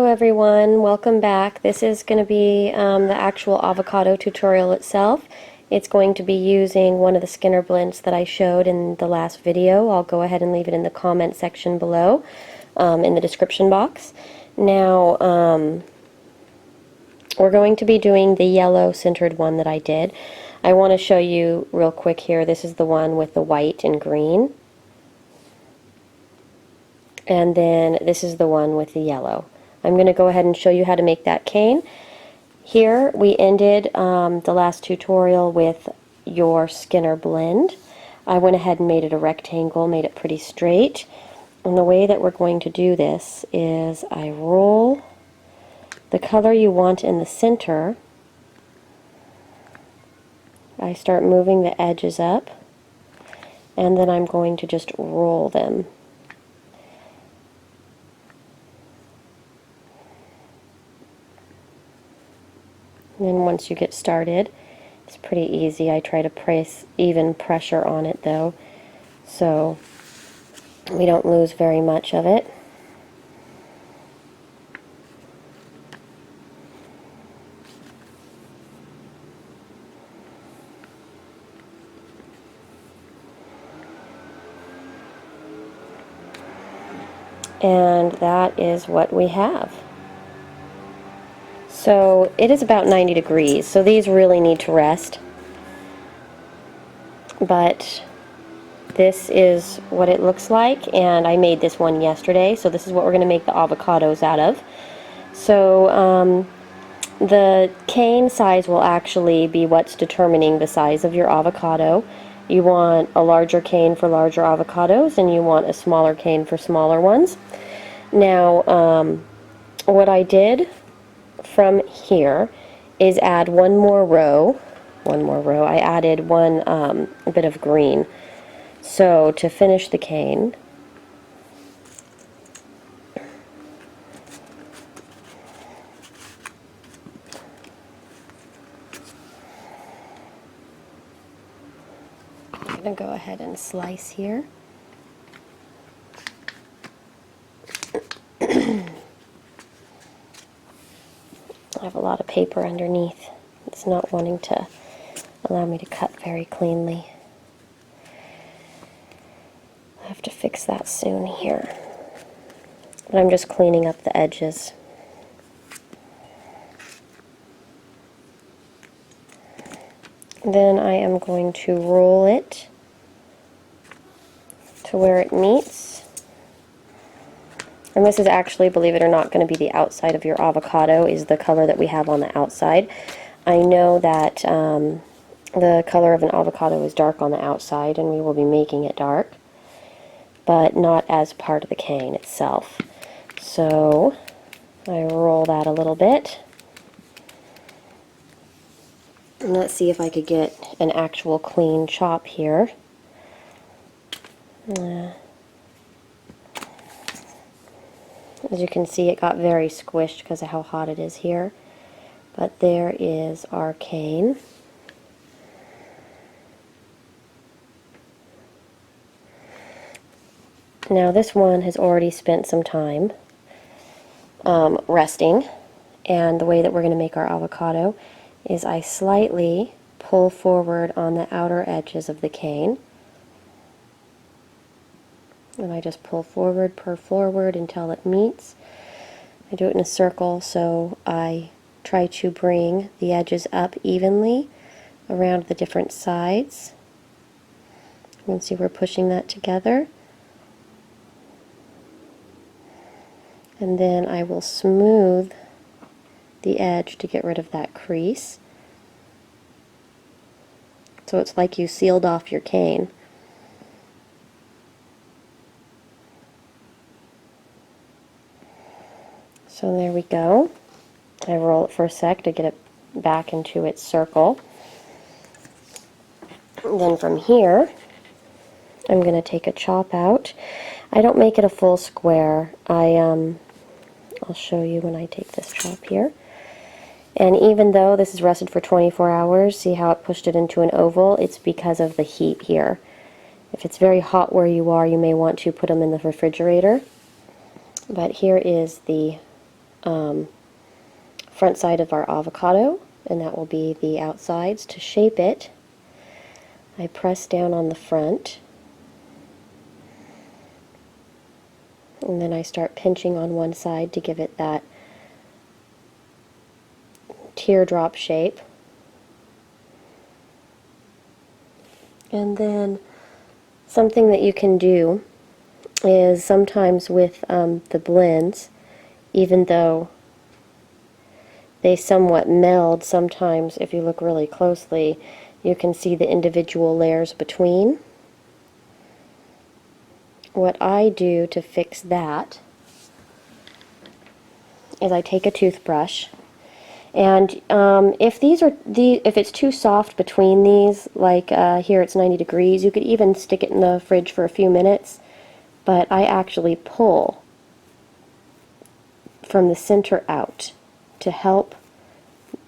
everyone, welcome back. This is going to be the actual avocado tutorial itself. It's going to be using one of the Skinner blends that I showed in the last video. I'll go ahead and leave it in the comment section below, in the description box. Now, we're going to be doing the yellow centered one that I did. I want to show you real quick here. This is the one with the white and green. And then this is the one with the yellow. I'm going to go ahead and show you how to make that cane. Here we ended the last tutorial with your Skinner blend. I went ahead and made it a rectangle, made it pretty straight. And the way that we're going to do this is I roll the color you want in the center. I start moving the edges up, and then I'm going to just roll them. And then once you get started, it's pretty easy. I try to place even pressure on it though, so we don't lose very much of it. And that is what we have. So it is about 90 degrees, so these really need to rest. But this is what it looks like, and I made this one yesterday, so this is what we're going to make the avocados out of. So the cane size will actually be what's determining the size of your avocado. You want a larger cane for larger avocados, and you want a smaller cane for smaller ones. Now, what I did from here is add one more row. I added one bit of green. So to finish the cane, I'm going to go ahead and slice here. I have a lot of paper underneath. It's not wanting to allow me to cut very cleanly. I have to fix that soon here. But I'm just cleaning up the edges. Then I am going to roll it to where it meets. And this is actually, believe it or not, going to be the outside of your avocado, is the color that we have on the outside. I know that the color of an avocado is dark on the outside, and we will be making it dark, but not as part of the cane itself. So I roll that a little bit. And let's see if I could get an actual clean chop here. As you can see, it got very squished because of how hot it is here. But there is our cane. Now this one has already spent some time resting, and the way that we're going to make our avocado is I slightly pull forward on the outer edges of the cane. And I just pull forward, purr forward until it meets. I do it in a circle, so I try to bring the edges up evenly around the different sides. You can see we're pushing that together. And then I will smooth the edge to get rid of that crease. So it's like you sealed off your cane. So there we go. I roll it for a sec to get it back into its circle. And then from here, I'm going to take a chop out. I don't make it a full square. I'll show you when I take this chop here. And even though this is rested for 24 hours, see how it pushed it into an oval? It's because of the heat here. If it's very hot where you are, you may want to put them in the refrigerator. But here is the front side of our avocado, and that will be the outsides. To shape it, I press down on the front, and then I start pinching on one side to give it that teardrop shape. And then something that you can do is sometimes with the blends, even though they somewhat meld, sometimes if you look really closely you can see the individual layers between. What I do to fix that is I take a toothbrush, and if it's too soft between these, like here it's 90 degrees, you could even stick it in the fridge for a few minutes, but I actually pull from the center out to help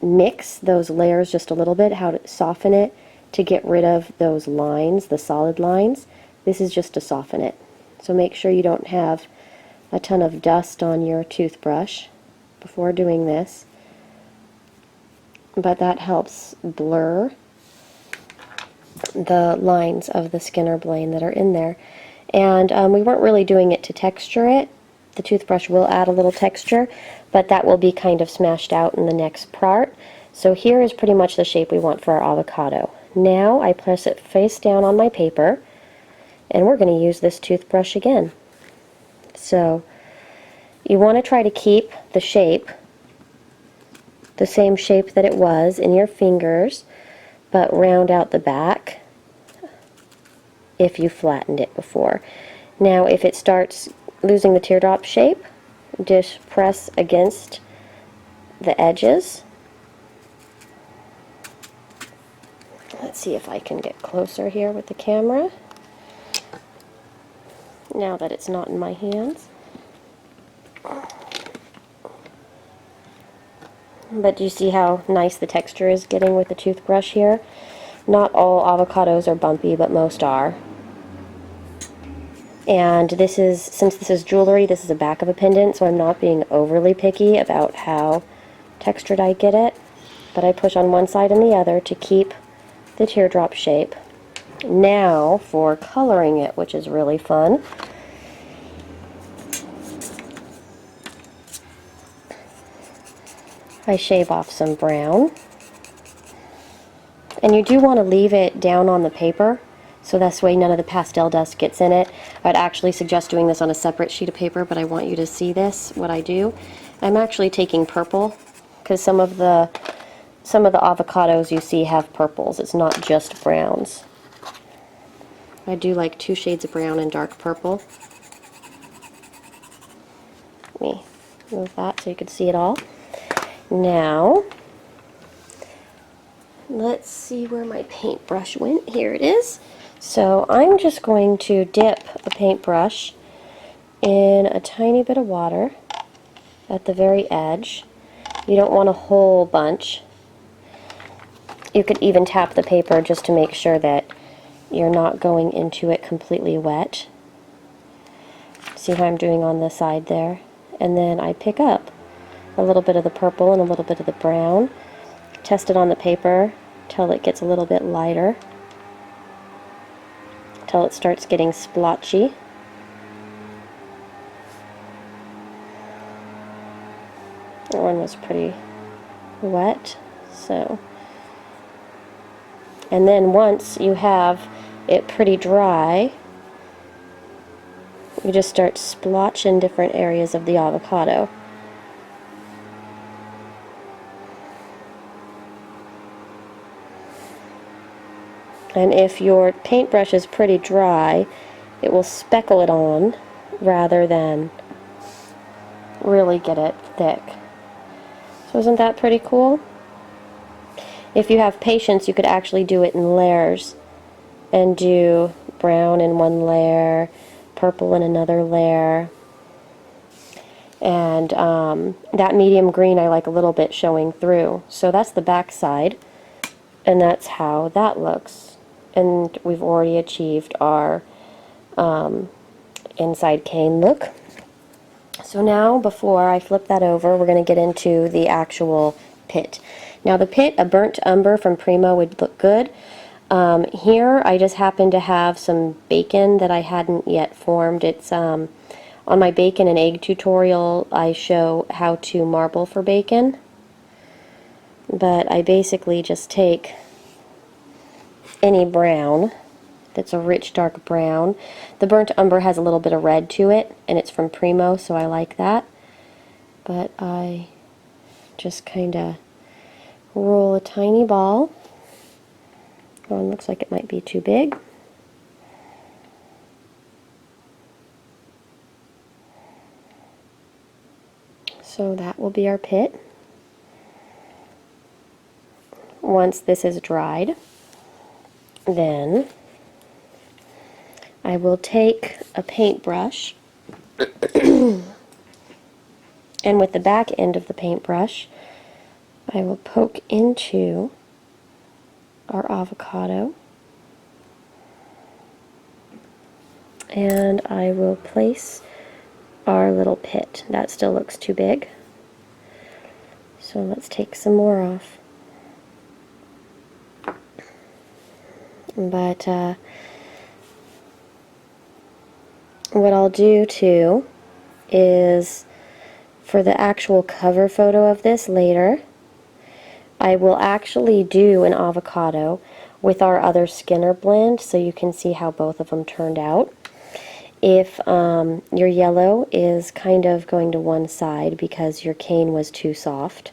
mix those layers just a little bit, how to soften it to get rid of those lines, the solid lines. This is just to soften it. So make sure you don't have a ton of dust on your toothbrush before doing this, but that helps blur the lines of the Skinner blade that are in there. And we weren't really doing it to texture it. The toothbrush will add a little texture, but that will be kind of smashed out in the next part. So here is pretty much the shape we want for our avocado. Now I press it face down on my paper, and we're going to use this toothbrush again. So you want to try to keep the shape the same shape that it was in your fingers, but round out the back if you flattened it before. Now if it starts losing the teardrop shape, just press against the edges. Let's see if I can get closer here with the camera now that it's not in my hands. But do you see how nice the texture is getting with the toothbrush here? Not all avocados are bumpy, but most are. And this is, since this is jewelry, this is the back of a pendant, so I'm not being overly picky about how textured I get it. But I push on one side and the other to keep the teardrop shape. Now for coloring it, which is really fun. I shave off some brown. And you do want to leave it down on the paper, so this way none of the pastel dust gets in it. I'd actually suggest doing this on a separate sheet of paper, but I want you to see this, what I do. I'm actually taking purple, because some of the avocados you see have purples. It's not just browns. I do like 2 shades of brown and dark purple. Let me move that so you can see it all. Now, let's see where my paintbrush went. Here it is. So I'm just going to dip a paintbrush in a tiny bit of water at the very edge. You don't want a whole bunch. You could even tap the paper just to make sure that you're not going into it completely wet. See how I'm doing on the side there? And then I pick up a little bit of the purple and a little bit of the brown. Test it on the paper till it gets a little bit lighter, till it starts getting splotchy. That one was pretty wet, so. And then once you have it pretty dry, you just start splotching different areas of the avocado. And if your paintbrush is pretty dry, it will speckle it on rather than really get it thick. So isn't that pretty cool? If you have patience, you could actually do it in layers and do brown in one layer, purple in another layer. And that medium green I like a little bit showing through. So that's the back side, and that's how that looks. And we've already achieved our inside cane look. So now, before I flip that over, we're going to get into the actual pit. Now the pit, a burnt umber from Primo would look good. Here I just happen to have some bacon that I hadn't yet formed. It's on my bacon and egg tutorial I show how to marble for bacon. But I basically just take any brown that's a rich dark brown. The burnt umber has a little bit of red to it, and it's from Primo, so I like that. But I just kind of roll a tiny ball. Oh, it looks like it might be too big. So that will be our pit. Once this is dried, then I will take a paintbrush, and with the back end of the paintbrush, I will poke into our avocado, and I will place our little pit. That still looks too big, so let's take some more off. But what I'll do too is, for the actual cover photo of this later, I will actually do an avocado with our other Skinner blend so you can see how both of them turned out. If your yellow is kind of going to one side because your cane was too soft,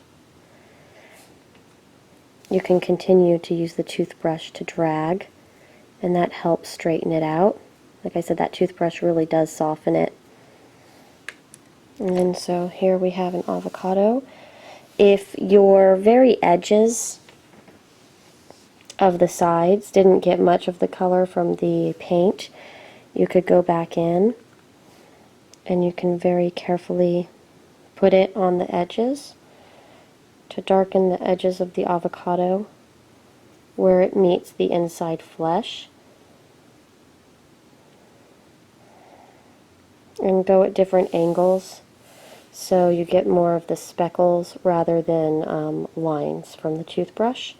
you can continue to use the toothbrush to drag, and that helps straighten it out. Like I said, that toothbrush really does soften it. And then so here we have an avocado. If your very edges of the sides didn't get much of the color from the paint, you could go back in and you can very carefully put it on the edges to darken the edges of the avocado where it meets the inside flesh. And go at different angles so you get more of the speckles rather than lines from the toothbrush.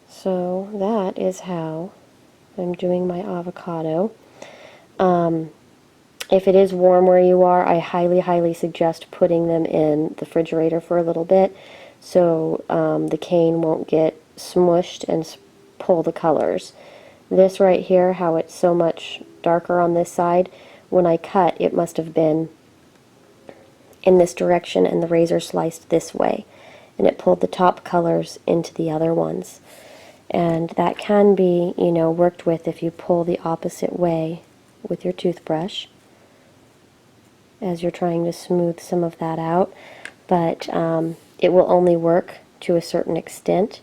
So that is how I'm doing my avocado. If it is warm where you are, I highly suggest putting them in the refrigerator for a little bit so the cane won't get smushed and pull the colors. This right here, how it's so much darker on this side, when I cut, it must have been in this direction and the razor sliced this way, and it pulled the top colors into the other ones. And that can be, you know, worked with if you pull the opposite way with your toothbrush as you're trying to smooth some of that out, but it will only work to a certain extent,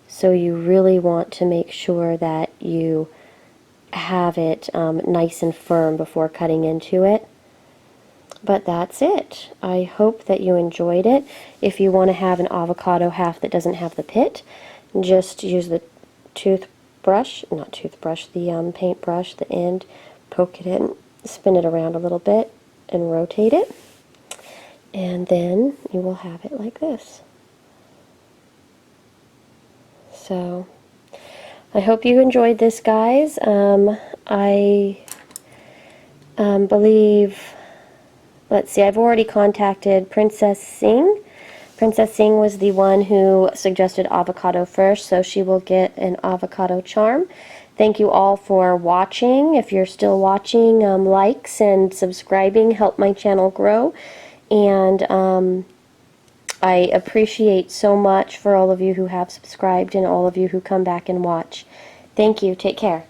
so you really want to make sure that you have it nice and firm before cutting into it. But that's it. I hope that you enjoyed it. If you want to have an avocado half that doesn't have the pit, just use the paintbrush, the end, poke it in, spin it around a little bit, and rotate it, and then you will have it like this. So I hope you enjoyed this, guys. I believe, let's see, I've already contacted Princess Singh. Princess Singh was the one who suggested avocado first, so she will get an avocado charm. Thank you all for watching. If you're still watching, likes and subscribing help my channel grow. And I appreciate so much for all of you who have subscribed and all of you who come back and watch. Thank you. Take care.